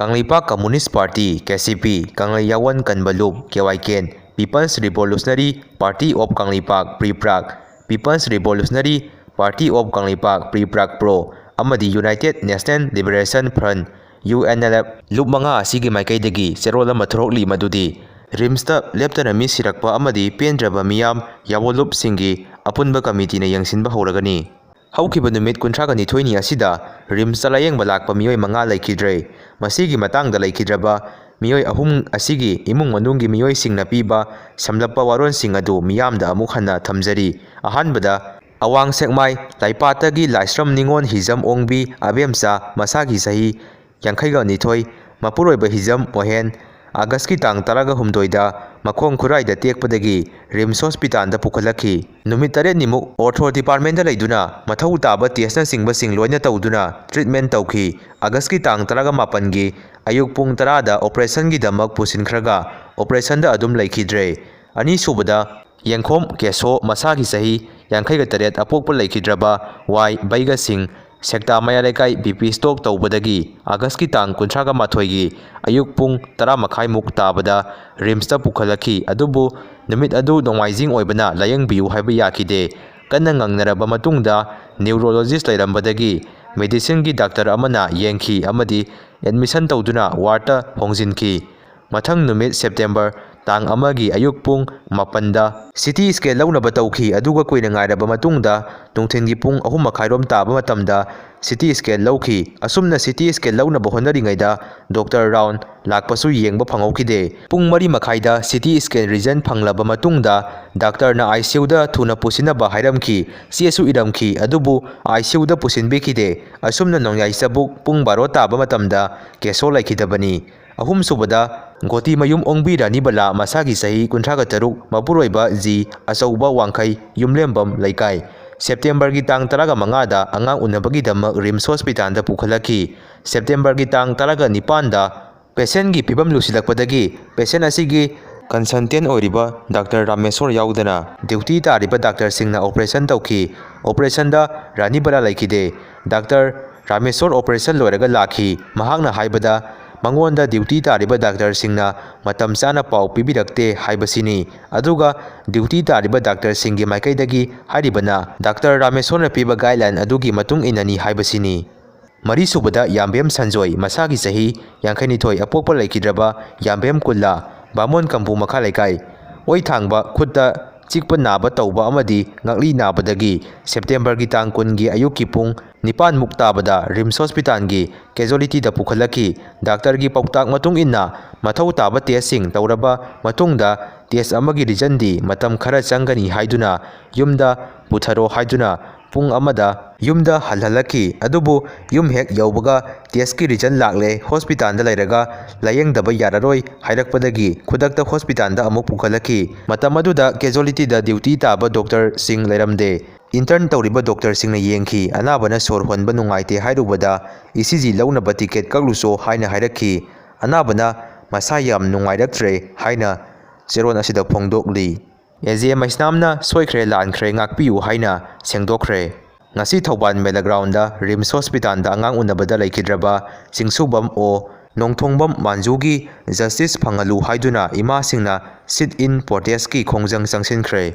Kanglaipak Communist Party (KCP), Kanglai Yawan Kanbalup (KYKN), People's Revolutionary Party of Kanglaipak (PRIPRAK), People's Revolutionary Party of Kanglaipak (PRIPRAK Pro), amadi United National Liberation Front (UNLF) lup manga asigi maikaidagi cherol ama thorokli madudi rimsta leptana mi sirakpa amadi pendraba miyam yawolup singi apunba committee na yangsinba hawragani. Haukiba numit 32 asida rimsta layengba lakpa miyoi manga laikidre masigi matangda laikidraba miyoi ahum asigi imung manunggi miyoi singna piba samlappa waron sing adu miyamda amuk hanna thamjari. Ahanbada awang sekmai laipatagi laisram ningon hizam ongbi abemsa masagi sahi yangkhaiga nithoi mapuroiba hizam mohen August ki tang 18 da makhong khurai da tekpadagi Rims Hospital da pukhalaki. Numit 8 nimuk Ortho Department da leiduna mathau taba test na singba sing loina tawduna treatment tawki. August ki tang 18 gi ayuk pung 10 da operation gi damak pusinkhraga operation da adum laikidre. Ani subada Yangkhom Keso masagi sahi yangkhaiga taret apokpa laikidraba Y Baiga Singh Sekta Mayalekai BP Stock tawbadagi August ki tang 19 gi ayuk pung 10 makhai muk tabada Rimsta pukhalaki adubu numit adu nongwaijing oibana layangbiu haiba yakide. Kanna ngangnaraba matungda neurologist lairambadagi medicine gi doctor amana yengki amadi admission tawduna warta hongjinki. Mathang numit September tang amagi ayuk pung 4 da city scan launaba tawki aduga koina ngairaba matungda tungthengi pung 3:30 rom taba matamda city scan lawki. Asumna city scan launaba honaringaida doctor round lakpasu yengba phangokide. Pung 3:30 da city scan result phanglaba matungda doctor na ICU da thuna pusinaba hairamki CSU iramki adubu ICU da pusinbekide. Asumna nongyai sabuk pung 12 taba matamda keso laikidabani. Ahum subada Goti mayum ongbi rani bala masagi sahi 33 mapuroiba G Achauba Wangkhai Yumlembam Laikai. September gi tang 15 da angang unabagi damak Rims Hospital da pukhalaki. September gi tang 9 da patient gi pibam lusilakpadagi patient asigi consultant oiriba Dr. Rameswar yaudana duty tariba Dr. Singna operation tawki. Operation da rani bala laikide. Dr. Rameswar operation loiraga lakhi. Mahakna haibada mangonda duty tariba Dr. Singna matam chana pau pibirakte haibasini. Aduga duty tariba Dr. Singgi maikaidagi haribana Dr. Rameswar piba guideline adugi matung inani haibasini. Mari subada Yambem Sanjoy masagi sahi 52 apokpa laikidraba Yambem Kulla Bamon Kampu Makha Laikai. Oi thangba khutta chikpa naba tawba amadi ngakli nabadagi September gi tang 10 gi ayuki pung 9 muk tabada Rims Hospital gi casualty da pukhalaki. Doctor gi pauktak matung inna mathau taba test sing tawraba matungda test amagi result di matam khara changani haiduna yumda putharo haiduna pung amada yumda halhalaki. Adubu yum hek yaubaga test ki result lakle hospital da lairaga layengdaba yararoi hairakpadagi khudakta hospital da amuk pukhalaki. Matam aduda casualty da duty taba Dr. Singh lairamde. Intern tawriba Dr. Singna yengki anabana sor honba nungaite hairubada ECG launaba ticket kakluso haina hairakki. Anabana masa yam nungairaktre haina zeron asida phongdokli. AJM Isnamna soikhre lankhre ngakpiu haina sengdokre. Ngasi Thauban Mela Ground da Rims Hospital da angang unabada laikidraba Singsubam o Nongthongbam Manjugi justice phangalu haiduna ima singna sit in protest ki khongjang changsinkre.